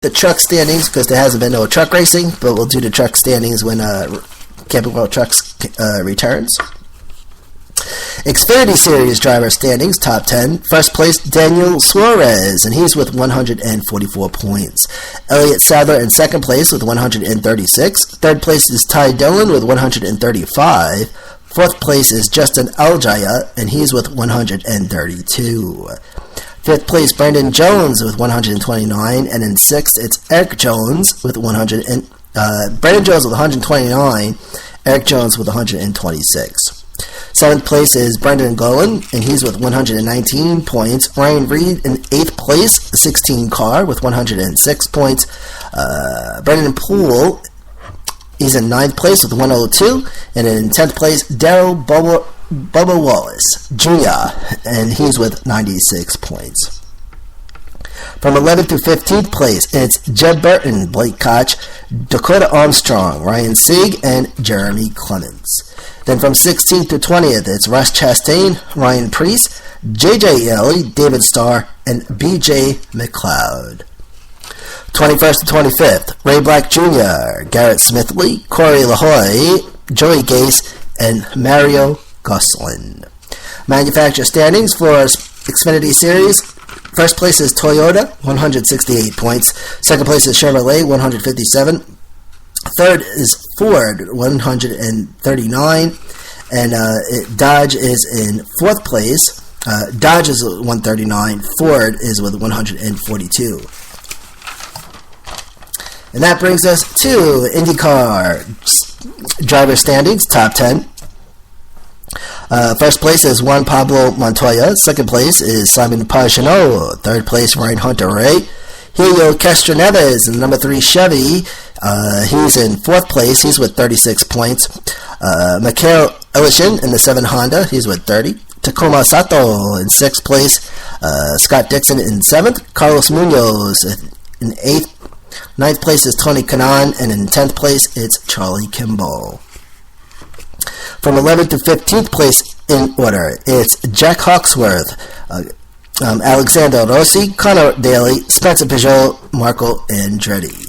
the truck standings because there hasn't been no truck racing, but we'll do the truck standings when Camping World Trucks returns. Xfinity Series driver standings, top 10. First place, Daniel Suarez, and he's with 144 points. Elliott Sadler in second place with 136. Third place is Ty Dillon with 135. Fourth place is Justin Aljaya, and he's with 132. Fifth place, Brandon Jones with 129, and in sixth, it's Eric Jones with Brandon Jones with 129, Eric Jones with 126. Seventh place is Brendan Golan, and he's with 119 points. Ryan Reed in eighth place, 16 car with 106 points. Brendan Poole, he's in ninth place with 102, and in 10th place, Darryl Bubba Wallace Jr., and he's with 96 points. From 11th to 15th place, it's Jed Burton, Blake Koch, Dakota Armstrong, Ryan Sieg, and Jeremy Clements. Then from 16th to 20th, it's Russ Chastain, Ryan Preece, J.J. Elley, David Starr, and B.J. McLeod. 21st to 25th, Ray Black Jr., Garrett Smithley, Corey LaHoy, Joey Gase, and Mario Gosselin. Manufacturer standings for Xfinity Series. First place is Toyota, 168 points. Second place is Chevrolet, 157. Third is Ford, 139. And Dodge is in fourth place. Dodge is 139. Ford is with 142. And that brings us to IndyCar driver standings, top 10. First place is Juan Pablo Montoya. Second place is Simon Pagenaud. Third place, Ryan Hunter-Ray. Helio Castroneves in the number 3 Chevy. He's in fourth place. He's with 36 points. Mikhail Elishin in the 7 Honda. He's with 30. Takuma Sato in sixth place. Scott Dixon in seventh. Carlos Munoz in eighth. Ninth place is Tony Kanaan, and in 10th place, it's Charlie Kimball. From 11th to 15th place in order, it's Jack Hawksworth, Alexander Rossi, Connor Daly, Spencer Peugeot, Marco Andretti.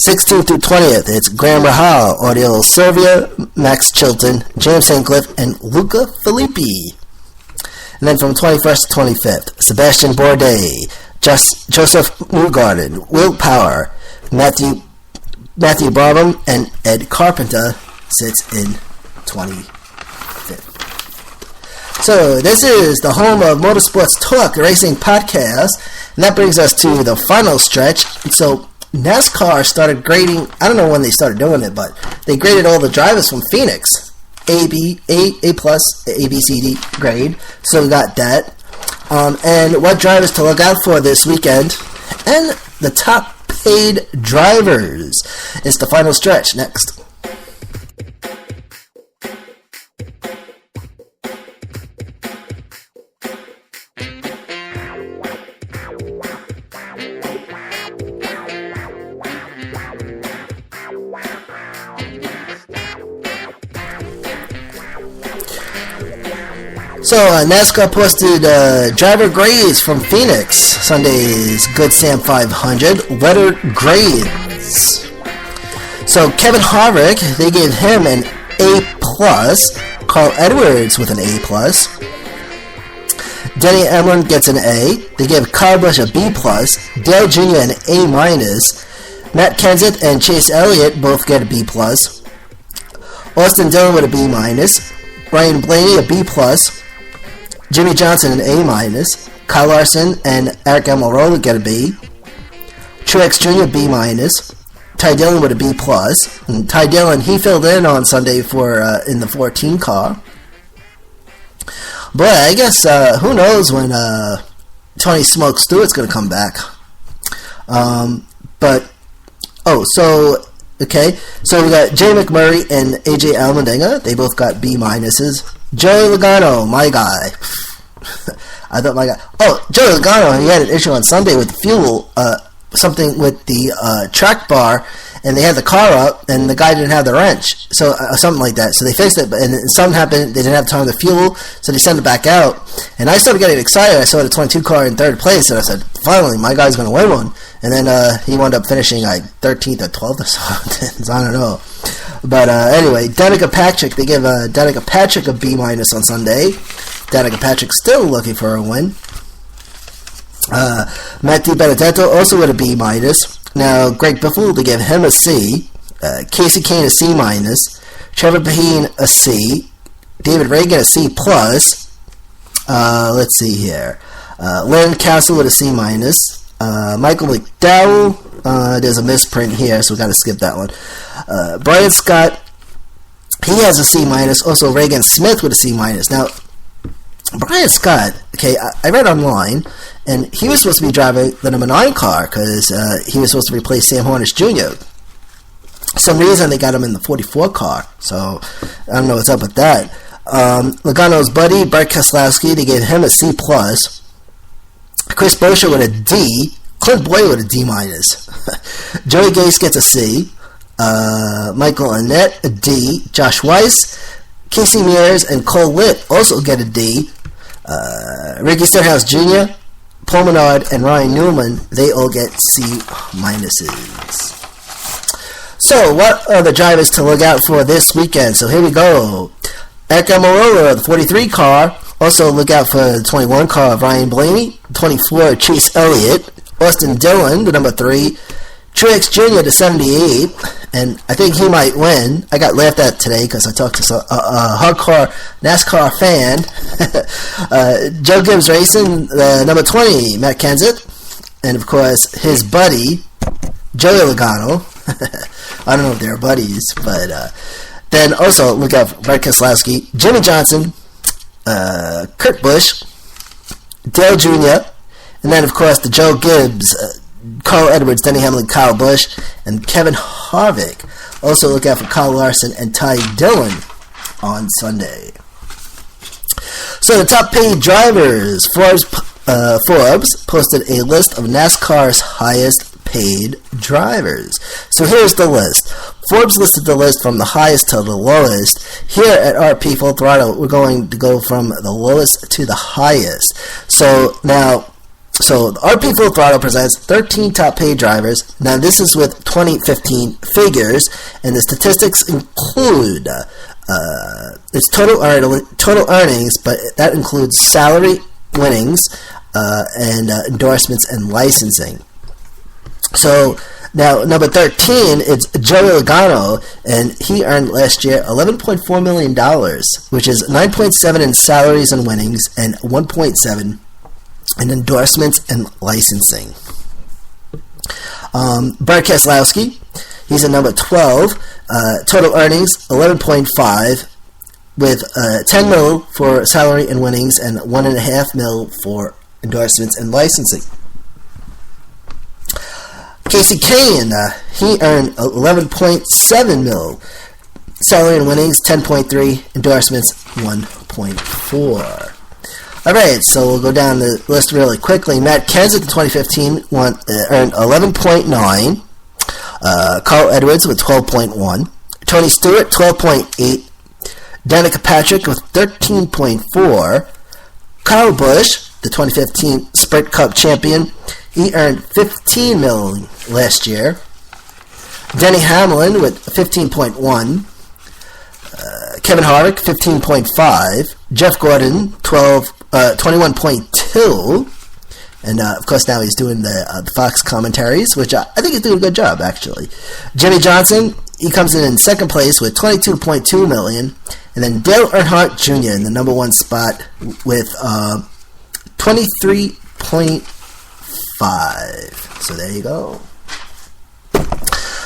16th to 20th, it's Graham Rahal, Audio Servia, Max Chilton, James St. Cliff, and Luca Filippi. And then from 21st to 25th, Sebastian Bourdais, Joseph Newgarden, Will Power, Matthew Barnum, and Ed Carpenter sits in 25th. So this is the home of Motorsports Talk Racing Podcast, and that brings us to the final stretch. So NASCAR started grading, I don't know when they started doing it, but they graded all the drivers from Phoenix. A plus, A, B, C, D grade. So we got that. And what drivers to look out for this weekend. And the top paid drivers. It's the final stretch. Next. So NASCAR posted driver grades from Phoenix. Sunday's Good Sam 500 letter grades. So Kevin Harvick, they gave him an A+. Carl Edwards with an A+. Denny Hamlin gets an A. They gave Kyle Busch a B+. Dale Jr. an A-. Matt Kenseth and Chase Elliott both get a B+. Austin Dillon with a B-. Ryan Blaney a B+. Jimmy Johnson an A-. Kyle Larson and Eric Almirola get a B. Truex Jr. B-. Ty Dillon with a B+. And Ty Dillon, he filled in on Sunday for in the 14 car. Boy, I guess who knows when Tony Smoke Stewart's going to come back. Okay, so we got Jay McMurray and AJ Allmendinger. They both got B-. Joey Logano, my guy. I thought my guy. Oh, Joey Logano, he had an issue on Sunday with the something with the track bar, and they had the car up, and the guy didn't have the wrench, so something like that. So they fixed it, and something happened. They didn't have time to fuel, so they sent it back out. And I started getting excited. I saw the 22 car in third place, and I said, finally, my guy's going to win one. And then he wound up finishing like 13th or 12th or something. So I don't know. But anyway, Danica Patrick, they give Danica Patrick a B- on Sunday. Danica Patrick still looking for a win. Matt DiBenedetto also with a B-. Now, Greg Biffle, they give him a C. Casey Kane a C-. Trevor Paheen a C. David Reagan a C+. Let's see here. Lynn Castle with a C-. Michael McDowell, there's a misprint here, so we got to skip that one. Brian Scott, he has a C-. Also, Reagan Smith with a C-. Now, Brian Scott, okay, I read online, and he was supposed to be driving the number 9 car because he was supposed to replace Sam Hornish Jr. For some reason, they got him in the 44 car, so I don't know what's up with that. Logano's buddy, Bart Keselowski, they gave him a C+. Chris Buescher with a D. Clint Boyer with a D-. Joey Gase gets a C. Michael Annette, a D. Josh Weiss, Casey Mears, and Cole Litt also get a D. Ricky Stenhouse Jr., Paul Menard, and Ryan Newman, they all get C-. So, what are the drivers to look out for this weekend? So, here we go. Eric Almirola, the 43 car. Also, look out for the 21 car of Ryan Blaney. 24, Chase Elliott. Austin Dillon, the number 3. Truex Jr., the 78. And I think he might win. I got laughed at today because I talked to a hardcore NASCAR fan. Joe Gibbs Racing, the number 20, Matt Kenseth. And, of course, his buddy, Joey Logano. I don't know if they're buddies, but then also look out for Bart Keselowski, Jimmy Johnson, Kurt Busch, Dale Jr., and then, of course, the Joe Gibbs, Carl Edwards, Denny Hamlin, Kyle Busch, and Kevin Harvick. Also look out for Kyle Larson and Ty Dillon on Sunday. So the top paid drivers, Forbes posted a list of NASCAR's highest paid drivers. So here's the list. Forbes listed the list from the highest to the lowest. Here at RP Full Throttle, we're going to go from the lowest to the highest. So the RP Full Throttle presents 13 top paid drivers. Now this is with 2015 figures, and the statistics include its total earnings, but that includes salary, winnings, and endorsements and licensing. So now number 13, it's Joey Logano, and he earned last year $11.4 million, which is 9.7 in salaries and winnings and 1.7 in endorsements and licensing. Bart Keselowski, he's at number 12. Total earnings 11.5, with 10 mil for salary and winnings and 1.5 mil for endorsements and licensing. Casey Kane, he earned 11.7 mil salary and winnings, 10.3 endorsements, 1.4. Alright, so we'll go down the list really quickly. Matt Kenseth in 2015 earned 11.9. Carl Edwards with 12.1. Tony Stewart, 12.8. Danica Patrick with 13.4. Kyle Busch, the 2015 Sprint Cup champion, he earned 15 million last year. Denny Hamlin with 15.1. Kevin Harvick, 15.5. Jeff Gordon, 21.2. And, of course, now he's doing the Fox commentaries, which I think he's doing a good job, actually. Jimmy Johnson, he comes in second place with 22.2 million. And then Dale Earnhardt Jr. in the number 1 spot with 23.5. So there you go.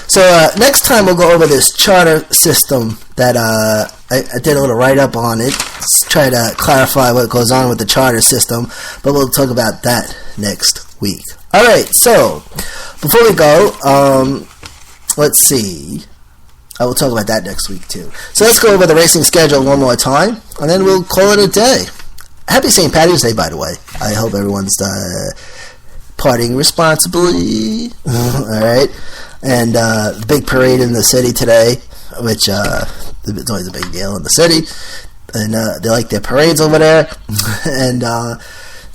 So next time we'll go over this charter system that I did a little write-up on it. Try to clarify what goes on with the charter system, but we'll talk about that next week. Alright, so before we go, let's see. I will talk about that next week too. So let's go over the racing schedule one more time, and then we'll call it a day. Happy St. Patty's Day, by the way. I hope everyone's partying responsibly. Alright. And the big parade in the city today, which it's always a big deal in the city. And they like their parades over there. And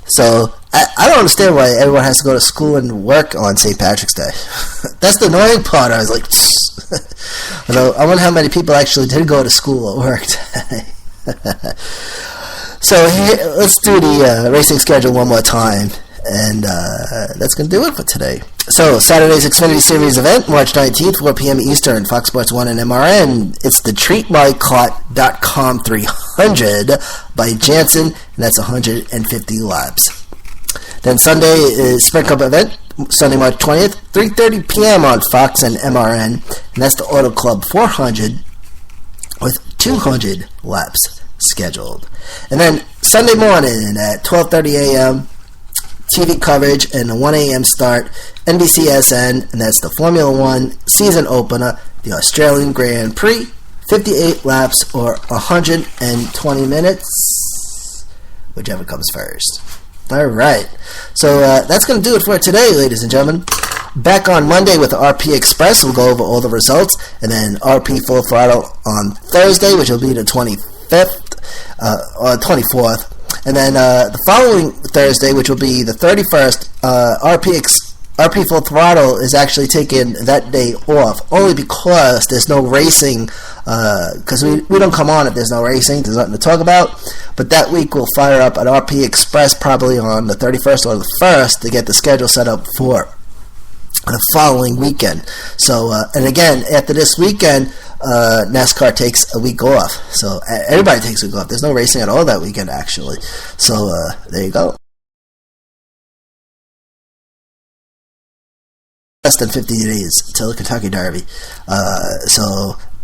so I don't understand why everyone has to go to school and work on St. Patrick's Day. That's the annoying part. I was like, I wonder how many people actually did go to school or work today. So here, let's do the racing schedule one more time. And that's going to do it for today. So, Saturday's Xfinity Series event, March 19th, 4 p.m. Eastern, Fox Sports 1 and MRN. It's the TreatMyCart.com 300 by Jansen, and that's 150 laps. Then Sunday is Sprint Cup event, Sunday, March 20th, 3:30 p.m. on Fox and MRN, and that's the Auto Club 400 with 200 laps scheduled. And then Sunday morning at 12:30 a.m., TV coverage and a 1 a.m. start, NBCSN, and that's the Formula One season opener, the Australian Grand Prix, 58 laps or 120 minutes, whichever comes first. Alright, so that's going to do it for today, ladies and gentlemen. Back on Monday with the RP Express, we'll go over all the results, and then RP Full Throttle on Thursday, which will be the 25th, or 24th. And then the following Thursday, which will be the 31st, RP Full Throttle is actually taking that day off, only because there's no racing, because we don't come on if there's no racing, there's nothing to talk about. But that week we'll fire up at RP Express probably on the 31st or the 1st to get the schedule set up for the following weekend. So, and again, after this weekend, NASCAR takes a week off. So everybody takes a week off. There's no racing at all that weekend, actually. So there you go. Less than 50 days till the Kentucky Derby.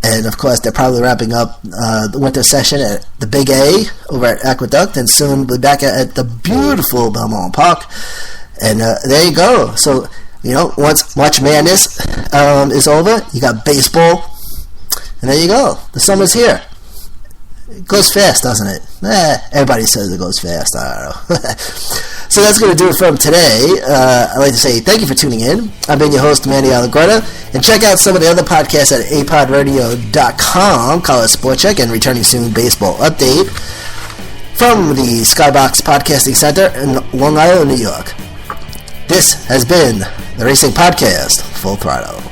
And of course, they're probably wrapping up the winter session at the Big A over at Aqueduct, and soon we'll be back at the beautiful Belmont Park. And there you go. So, once March Madness is over, you got baseball. And there you go. The summer's here. It goes fast, doesn't it? Everybody says it goes fast. I don't know. So that's going to do it from today. I'd like to say thank you for tuning in. I've been your host, Manny Allegorta. And check out some of the other podcasts at apodradio.com, College Sport Check, and returning soon baseball update from the Skybox Podcasting Center in Long Island, New York. This has been the Racing Podcast, Full Throttle.